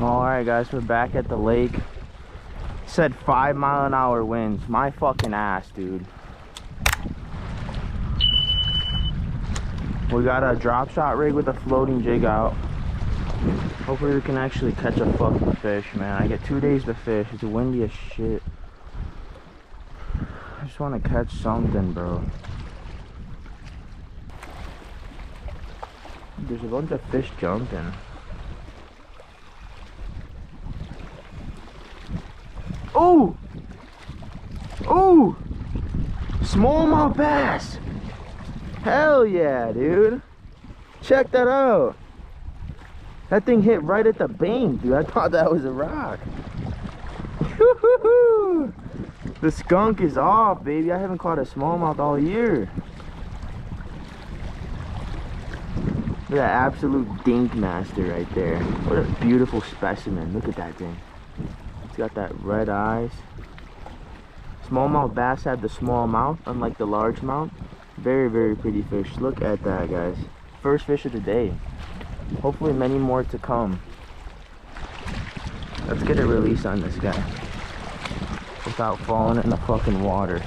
Alright guys, we're back at the lake. Said 5-mile-an-hour winds. My fucking ass, dude. We got a drop shot rig with a floating jig out. Hopefully we can actually catch a fucking fish, man. I get 2 days to fish. It's windy as shit. I just want to catch something, bro. There's a bunch of fish jumping. Oh! Oh! Smallmouth bass! Hell yeah, dude! Check that out! That thing hit right at the bank, dude. I thought that was a rock. The skunk is off, baby. I haven't caught a smallmouth all year. Look at that absolute dink master right there. What a beautiful specimen. Look at that thing. It's got that red eyes. Smallmouth bass have the small mouth, unlike the largemouth. Very, very pretty fish. Look at that, guys. First fish of the day. Hopefully many more to come. Let's get a release on this guy without falling in the fucking water.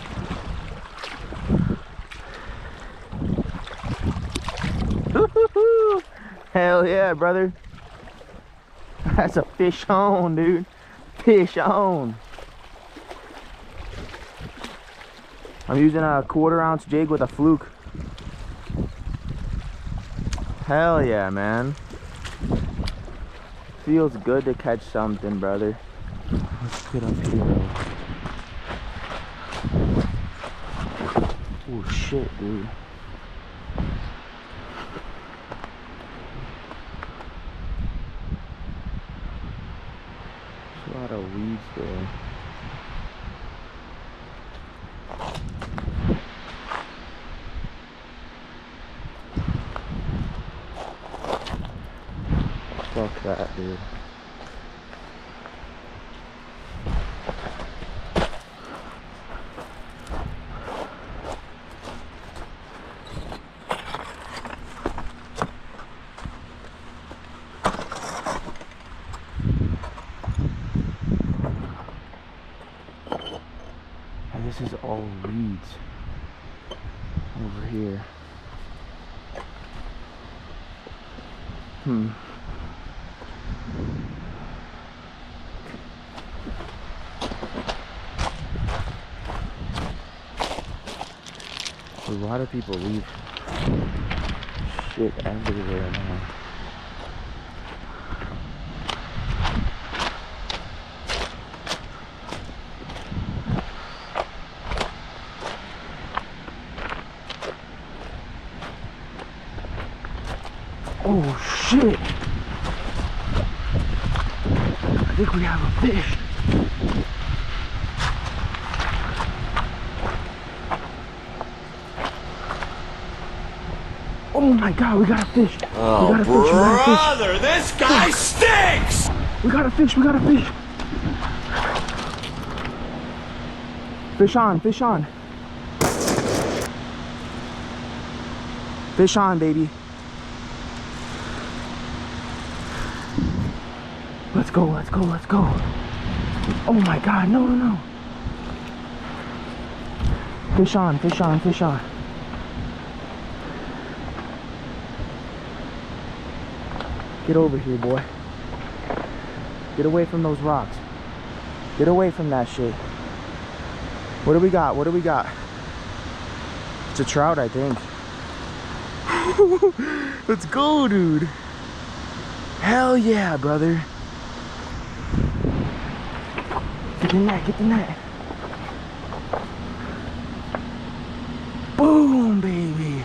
Hell yeah, brother. That's a fish on, dude. Fish on. I'm using a 1/4 ounce jig with a fluke. Hell yeah, man. Feels good to catch something, brother. Let's get up here. Oh shit, dude. There's a lot of weeds there. Fuck that, dude. And this is all weeds over here. A lot of people leave shit everywhere now. Oh shit! I think we have a fish. Oh my god, we got a fish. Oh, we got a fish. brother, this guy stinks! We got a fish, we got a fish. Fish on, fish on. Fish on, baby. Let's go, let's go, let's go. Oh my god, no, no, no. Fish on, fish on, fish on. Get over here, boy. Get away from those rocks. Get away from that shit. What do we got? What do we got? It's a trout, I think. Let's go, dude. Hell yeah, brother. Get the net, get the net. Boom, baby.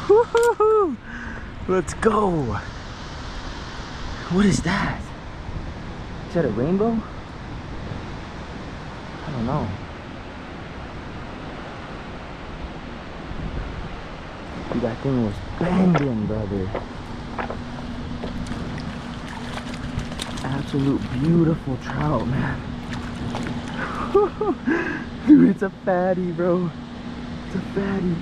Woohoo! Let's go. What is that? Is that a rainbow? I don't know. Dude, that thing was banging, brother. Absolute beautiful trout, man. Dude, it's a fatty, bro. It's a fatty.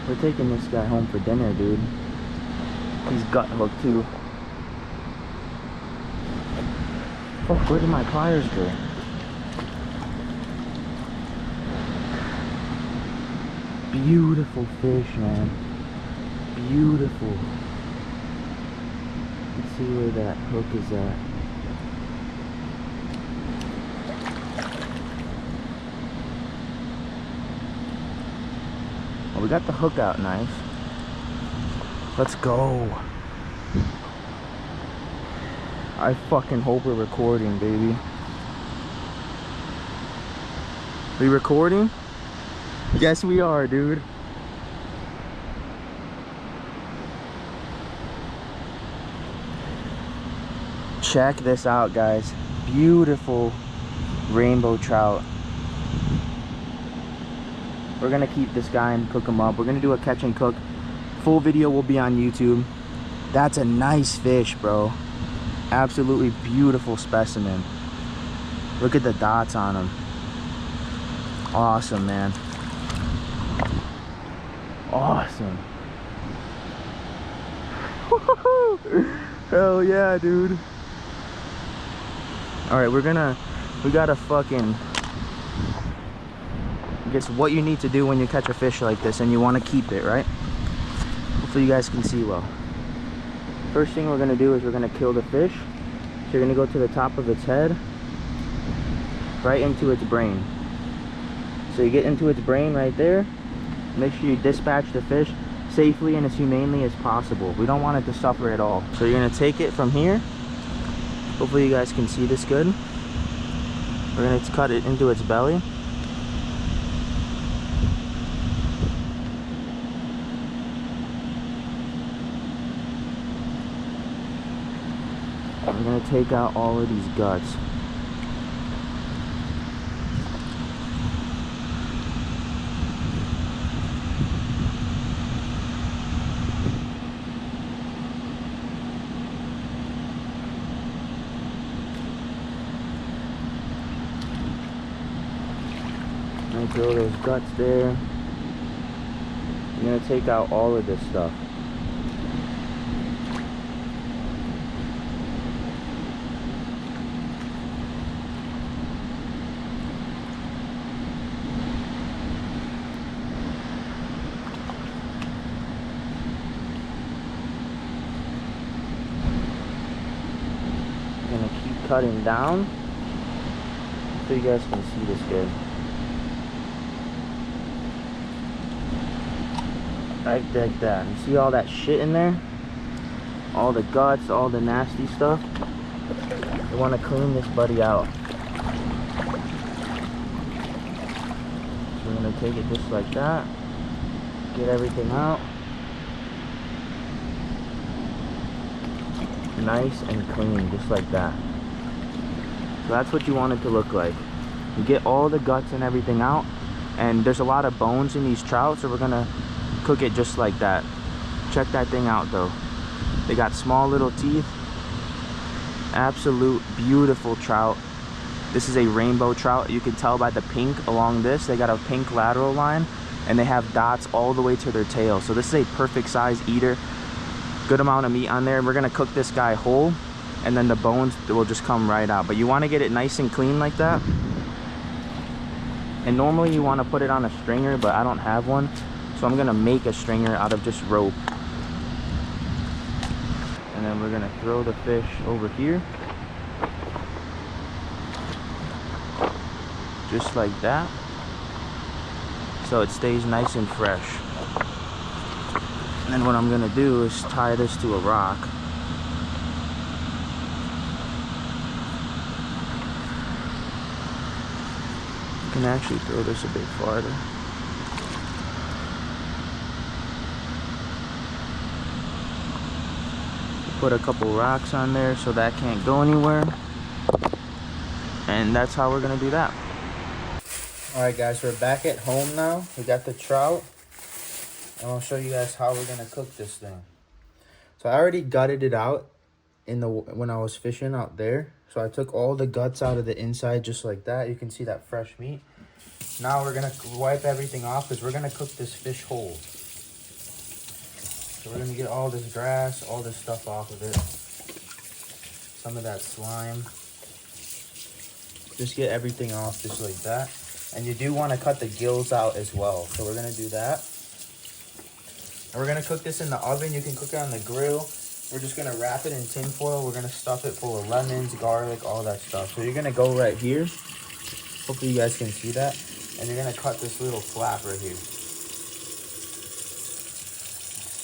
We're taking this guy home for dinner, dude. He's gut hooked too. Fuck, where did my pliers go? Beautiful fish, man. Beautiful. Let's see where that hook is at. Well, we got the hook out nice. Let's go. I fucking hope we're recording, baby. We recording? Yes, we are, dude. Check this out, guys. Beautiful rainbow trout. We're gonna keep this guy and cook him up. We're gonna do a catch and cook. Full video will be on YouTube. That's a nice fish, bro. Absolutely beautiful specimen. Look at the dots on him. Awesome, man. Awesome. Hell yeah, dude. All right, we gotta fucking, I guess what you need to do when you catch a fish like this and you want to keep it, right? Hopefully you guys can see well. First thing we're gonna do is we're gonna kill the fish. So you're gonna go to the top of its head, right into its brain. So you get into its brain right there. Make sure you dispatch the fish safely and as humanely as possible. We don't want it to suffer at all. So you're gonna take it from here. Hopefully you guys can see this good. We're gonna cut it into its belly. I'm gonna take out all of these guts. And throw those guts there. I'm gonna take out all of this stuff. I'm gonna keep cutting down so you guys can see this good. Right like that. And see all that shit in there? All the guts, all the nasty stuff. You want to clean this buddy out. So we're going to take it just like that. Get everything out. Nice and clean, just like that. So that's what you want it to look like. You get all the guts and everything out. And there's a lot of bones in these trout, so we're going to cook it just like that. Check that thing out though. They got small little teeth. Absolute beautiful trout. This is a rainbow trout. You can tell by the pink along this. They got a pink lateral line and they have dots all the way to their tail. So this is a perfect size eater. Good amount of meat on there. We're gonna cook this guy whole and then the bones will just come right out. But you want to get it nice and clean like that. And normally you want to put it on a stringer, but I don't have one. So I'm gonna make a stringer out of just rope. And then we're gonna throw the fish over here. Just like that. So it stays nice and fresh. And then what I'm gonna do is tie this to a rock. You can actually throw this a bit farther. Put a couple rocks on there so that can't go anywhere. And that's how we're gonna do that. Alright guys, we're back at home now. We got the trout. And I'll show you guys how we're gonna cook this thing. So I already gutted it out when I was fishing out there. So I took all the guts out of the inside just like that. You can see that fresh meat. Now we're gonna wipe everything off because we're gonna cook this fish whole. So we're gonna get all this grass, all this stuff off of it. Some of that slime. Just get everything off just like that. And you do want to cut the gills out as well. So we're gonna do that. And we're gonna cook this in the oven. You can cook it on the grill. We're just gonna wrap it in tin foil. We're gonna stuff it full of lemons, garlic, all that stuff. So you're gonna go right here. Hopefully you guys can see that. And you're gonna cut this little flap right here.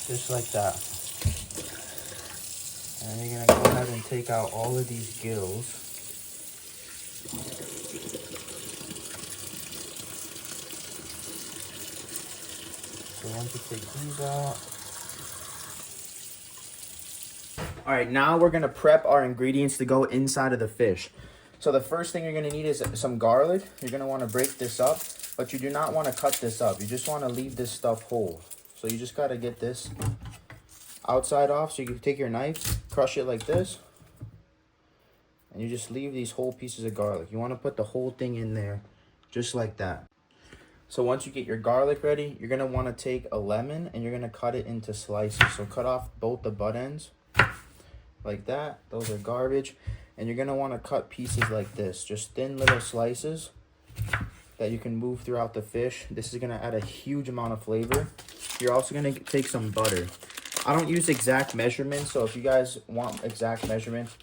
Just like that. And you're gonna go ahead and take out all of these gills. So once you take these out. All right, now we're gonna prep our ingredients to go inside of the fish. So the first thing you're gonna need is some garlic. You're gonna wanna break this up, but you do not wanna cut this up. You just wanna leave this stuff whole. So you just gotta get this outside off. So you can take your knife, crush it like this, and you just leave these whole pieces of garlic. You wanna put the whole thing in there, just like that. So once you get your garlic ready, you're gonna wanna take a lemon and you're gonna cut it into slices. So cut off both the butt ends, like that. Those are garbage. And you're gonna wanna cut pieces like this, just thin little slices that you can move throughout the fish. This is gonna add a huge amount of flavor. You're also gonna take some butter. I don't use exact measurements, so if you guys want exact measurements,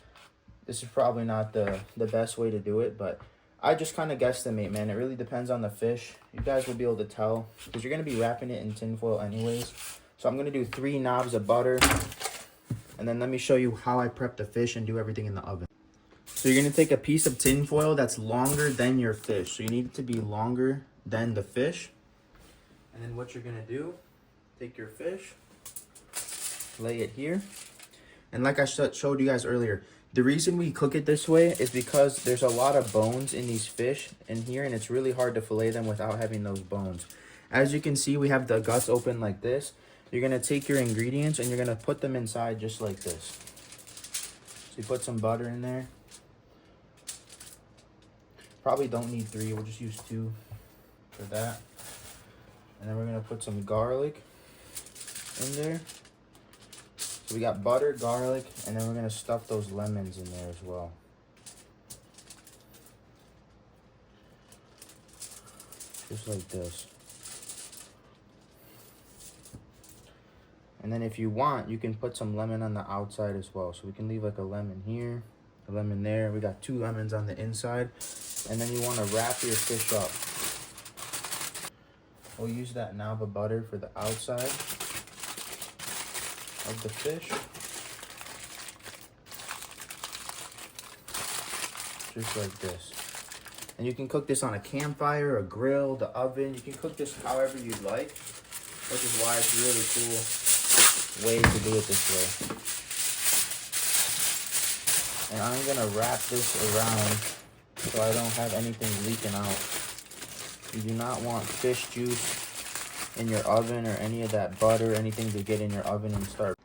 this is probably not the best way to do it, but I just kind of guesstimate, man. It really depends on the fish. You guys will be able to tell, because you're gonna be wrapping it in tin foil anyways. So I'm gonna do 3 knobs of butter, and then let me show you how I prep the fish and do everything in the oven. So you're gonna take a piece of tin foil that's longer than your fish. So you need it to be longer than the fish. And then what you're gonna do, take your fish, lay it here. And like I showed you guys earlier, the reason we cook it this way is because there's a lot of bones in these fish in here, and it's really hard to fillet them without having those bones. As you can see, we have the guts open like this. You're gonna take your ingredients and you're gonna put them inside just like this. So you put some butter in there. Probably don't need 3, we'll just use 2 for that. And then we're gonna put some garlic in there. So we got butter, garlic, and then we're gonna stuff those lemons in there as well. Just like this. And then if you want, you can put some lemon on the outside as well. So we can leave like a lemon here, a lemon there. We got 2 lemons on the inside. And then you want to wrap your fish up. We'll use that knob of butter for the outside of the fish. Just like this. And you can cook this on a campfire, a grill, the oven. You can cook this however you'd like, which is why it's a really cool way to do it this way. And I'm gonna wrap this around so I don't have anything leaking out. You do not want fish juice in your oven or any of that butter, anything to get in your oven and start.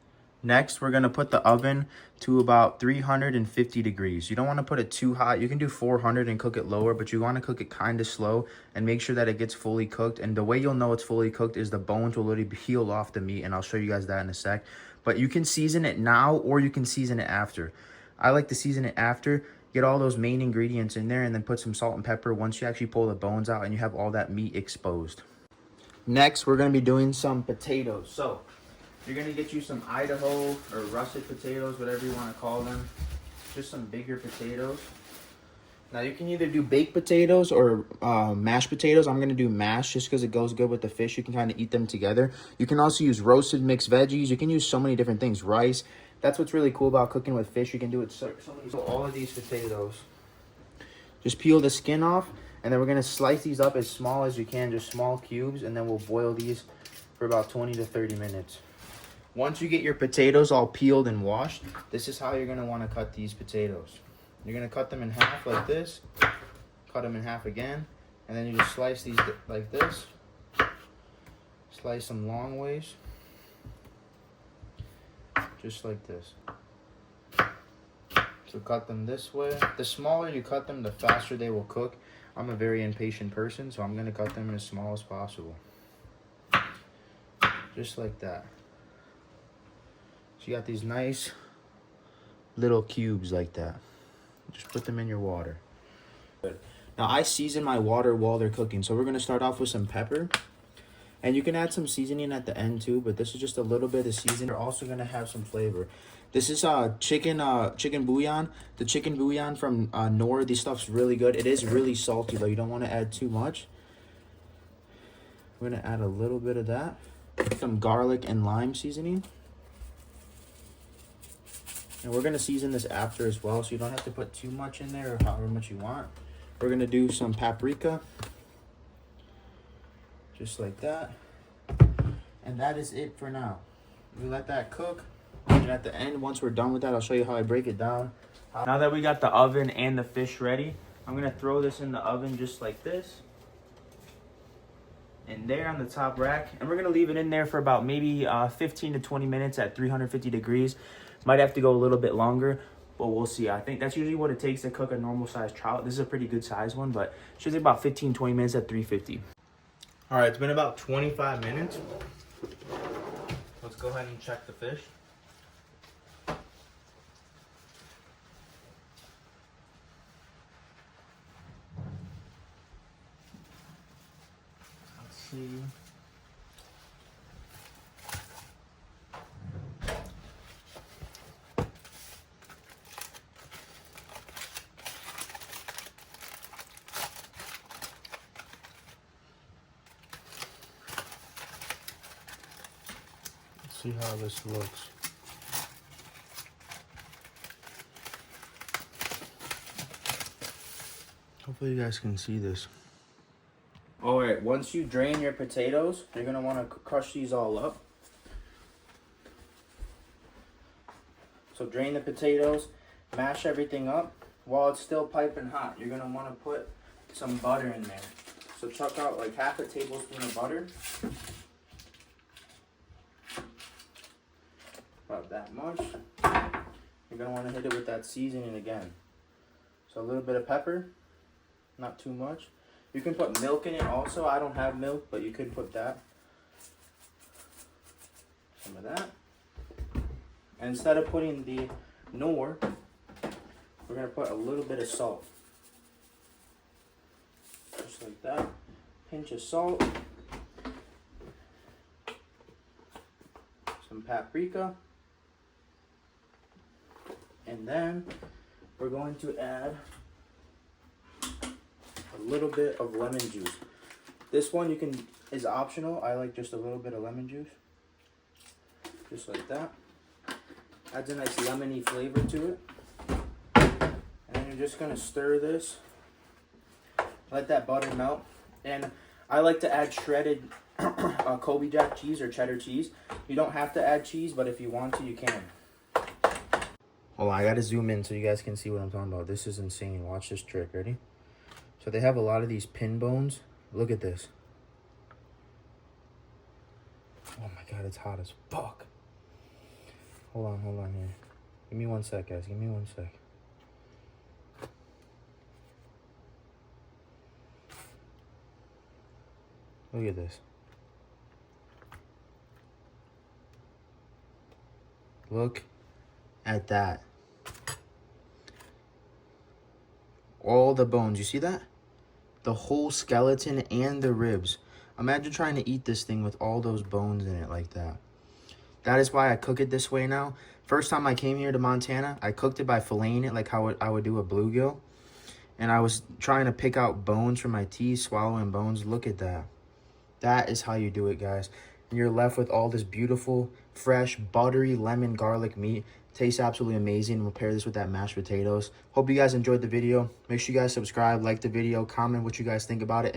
Next, we're gonna put the oven to about 350 degrees. You don't wanna put it too hot. You can do 400 and cook it lower, but you wanna cook it kinda slow and make sure that it gets fully cooked. And the way you'll know it's fully cooked is the bones will literally peel off the meat, and I'll show you guys that in a sec. But you can season it now or you can season it after. I like to season it after. Get all those main ingredients in there and then put some salt and pepper once you actually pull the bones out and you have all that meat exposed. Next, we're gonna be doing some potatoes. So you're gonna get you some Idaho or russet potatoes, whatever you wanna call them. Just some bigger potatoes. Now you can either do baked potatoes or mashed potatoes. I'm gonna do mashed just because it goes good with the fish. You can kind of eat them together. You can also use roasted mixed veggies. You can use so many different things. Rice. That's what's really cool about cooking with fish. You can do it so all of these potatoes. Just peel the skin off, and then we're gonna slice these up as small as you can, just small cubes, and then we'll boil these for about 20 to 30 minutes. Once you get your potatoes all peeled and washed, this is how you're gonna wanna cut these potatoes. You're gonna cut them in half like this, cut them in half again, and then you just slice these like this. Slice them long ways. Just like this. So cut them this way. The smaller you cut them, the faster they will cook. I'm a very impatient person, so I'm gonna cut them as small as possible. Just like that. So you got these nice little cubes like that. Just put them in your water. Good. Now I season my water while they're cooking. So we're gonna start off with some pepper. And you can add some seasoning at the end too, but this is just a little bit of seasoning. We're also gonna have some flavor. This is chicken bouillon. The chicken bouillon from Knorr. This stuff's really good. It is really salty though. You don't want to add too much. We're gonna add a little bit of that. Some garlic and lime seasoning. And we're gonna season this after as well, so you don't have to put too much in there or however much you want. We're gonna do some paprika. Just like that. And that is it for now. We let that cook. And at the end, once we're done with that, I'll show you how I break it down. Now that we got the oven and the fish ready, I'm gonna throw this in the oven just like this. And there on the top rack. And we're gonna leave it in there for about maybe 15 to 20 minutes at 350 degrees. Might have to go a little bit longer, but we'll see. I think that's usually what it takes to cook a normal sized trout. This is a pretty good size one, but it should take about 15, 20 minutes at 350. All right, it's been about 25 minutes. Let's go ahead and check the fish. Let's see. See how this looks. Hopefully you guys can see this. All right, once you drain your potatoes, you're gonna want to crush these all up. So drain the potatoes, mash everything up. While it's still piping hot, you're gonna want to put some butter in there. So chuck out like half a tablespoon of butter. About that much. You're gonna want to hit it with that seasoning again. So a little bit of pepper, not too much. You can put milk in it also. I don't have milk, but you could put that. Some of that. And instead of putting the Knorr, we're gonna put a little bit of salt. Just like that. Pinch of salt. Some paprika. And then we're going to add a little bit of lemon juice. This one is optional. I like just a little bit of lemon juice. Just like that. Adds a nice lemony flavor to it. And then you're just gonna stir this. Let that butter melt. And I like to add shredded Colby Jack cheese or cheddar cheese. You don't have to add cheese, but if you want to, you can. Hold on, I gotta zoom in so you guys can see what I'm talking about. This is insane. Watch this trick. Ready? So they have a lot of these pin bones. Look at this. Oh my god, it's hot as fuck. Hold on here. Give me 1 sec, guys. Give me 1 sec. Look at this. Look at that. All the bones. You see that? The whole skeleton and the ribs. Imagine trying to eat this thing with all those bones in it like that. That is why I cook it this way now. First time I came here to Montana, I cooked it by filleting it like how I would do a bluegill. And I was trying to pick out bones from my teeth, swallowing bones. Look at that. That is how you do it, guys. And you're left with all this beautiful, fresh, buttery lemon garlic meat. Tastes absolutely amazing. We'll pair this with that mashed potatoes. Hope you guys enjoyed the video. Make sure you guys subscribe, like the video, comment what you guys think about it.